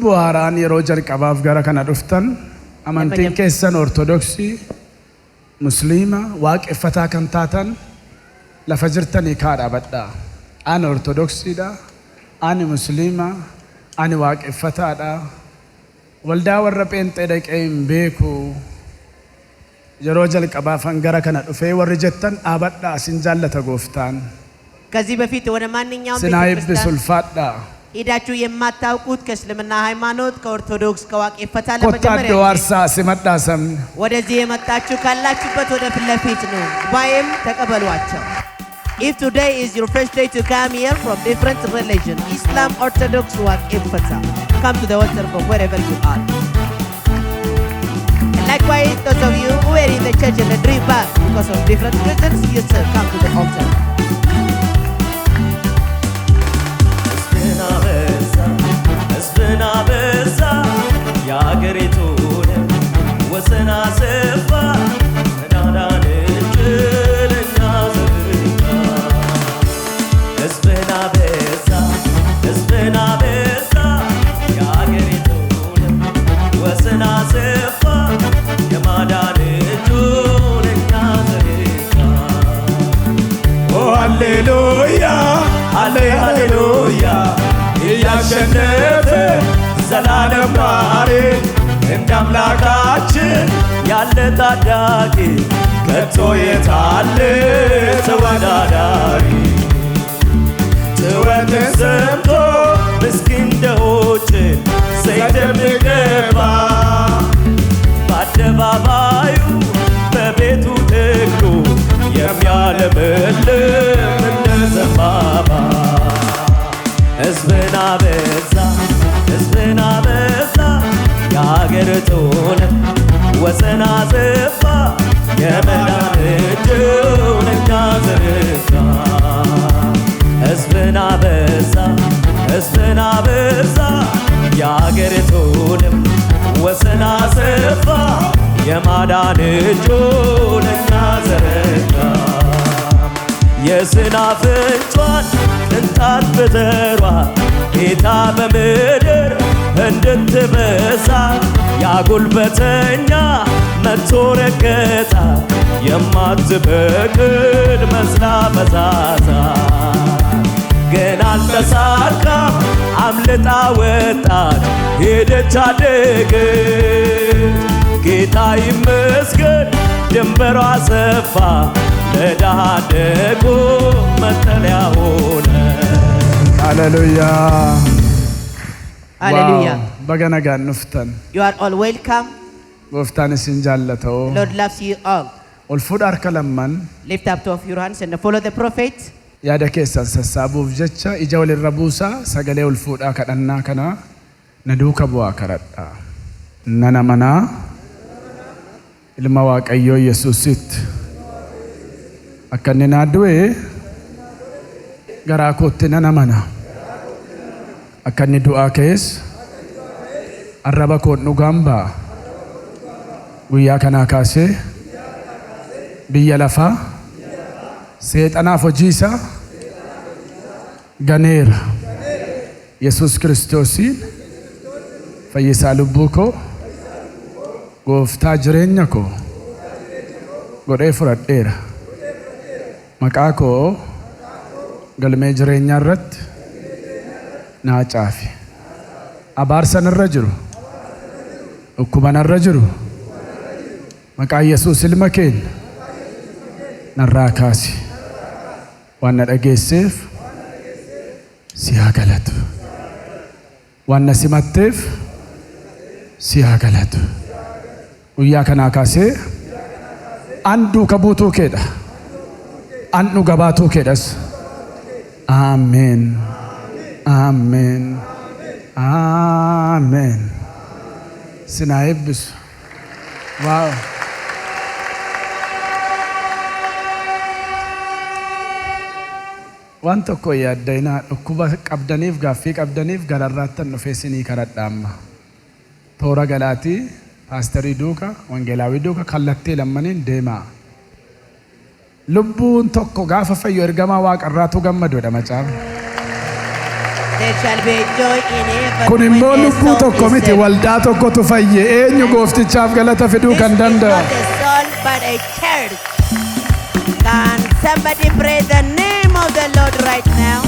lubbu haaraan yeroo jalqabaaf gara kana dhuftan amantiin keessan ortodoksii musliima waaqeffataa kan taatan lafa jirtanii kaadhaabadhaa. Ani ortodoksiidha, ani musliima, ani waaqeffataadha. Waldaa warra pheenxee dhaqee hin beeku. Yeroo jalqabaafan gara kana dhufee warri jettan dhaabadhaa isin jaallata gooftaan. ከዚህ በፊት ወደ ማንኛውም ቤተክርስቲያን ሱልፋዳ ሄዳችሁ የማታውቁት ከእስልምና ሃይማኖት ከኦርቶዶክስ ከዋቄፈታ ለመጀመሪያ ኮታዶ አርሳ ሲመጣሰም ወደዚህ የመጣችሁ ካላችሁበት ወደ ፊት ለፊት ነው ባይም ተቀበሏቸው። If today is your first day to come here from different religion, Islam, Orthodox, Waqifata, come to the altar from wherever you are. And likewise, those of you who are in the church and the dream back because of different reasons, you still come to the altar. Esbena ya geritun wasana sefa nadane jelena zeka Esbena ya geritun wasana sefa yamadane jelena zeka Oh hallelujah hallelujah ያሸነፈ ዘላለም ማሪ እንዳምላካችን ያለ ታዳጊ ከቶ የታለ ተወዳዳሪ ጭወትን ሰምቶ ምስኪን ድሆችን ሳይደምገባ በአደባባዩ በቤቱ ተክሎ የሚያለመልም እንደ ዘንባባ ሕዝብን አበዛ የአገሪቱን ወሰን አሰፋ የመዳን እጁን እኛ ዘረጋ ሕዝብን አበዛ የአገሪቱን ወሰን አሰፋ የማዳን እጁን እኛ ዘረጋ የስናፍጯን ቅንጣት በዘሯ ጌታ በምድር እንድትበዛ ያጉልበተኛ መጥቶ ረገጣ የማትበቅል መስላ ፈዛዛ ግን አልተሳካም አምልጣ ወጣች ሄደች አደገች ጌታ ይመስገን ድንበሯ ሰፋ ለድሃ አደጉ መጠለያ ሆነ ሃሌሉያ ሃሌሉያ በገነጋ ንፍተን You are all welcome. ጎፍታን ሲንጃለተው Lord loves you all. ኦልፉድ አርከለማን Lift up two of your hands and follow the prophet. ያደ keessan sassaabuuf jecha ija walirra buusaa sagalee ulfuudhaa kadhannaa kana na duuka bu'aa kadhadhaa. Nana manaa ilma Waaqayyoo Yesuusitti akka inni naa du'e garaa kootti nan amana. Akka inni du'aa keessa arraba koon dhugaan ba'a. Guyyaa kanaa kaasee biyya lafaa seexanaaf hojii isaa ganeera. Yesuus Kiristoosiin fayyisaa lubbuu koo gooftaa jireenya koo godhee fudhadheera. Maqaa koo galmee jireenyaa irratti naa caafi. Abaarsan irra jiru dhukkuban irra jiru maqaa Yesuus ilma keenya narraa kaasi. Waan na dhageesseef si haa galatu. Waan na simatteef si haa galatu. Guyyaa kanaa kaasee anduu kabuutuu keedha. Annu gabaatuu keedhas. Amen. Amen. Amen. Sinaa eebbisu. Wow. Waan tokko yaaddeenaa dhukkuba qabdaniif gaaffii qabdaniif gararraattan dhufee sinii kadhadhaa amma. Toora galaatii paasterii duuka wangeelaawii duuka kallattii lammaniin deemaa. Lubbuun tokko gaafa fayyu ergamaa waaqarraatu gammadoodha macaafa. There shall be joy in heaven Kun when immoo a lubbuu soul tokko is miti saved. waldaa tokkotu fayye eenyu gooftichaaf galata fiduu This kan is danda'a. not a soul but a church. Can somebody praise the name of the Lord right now?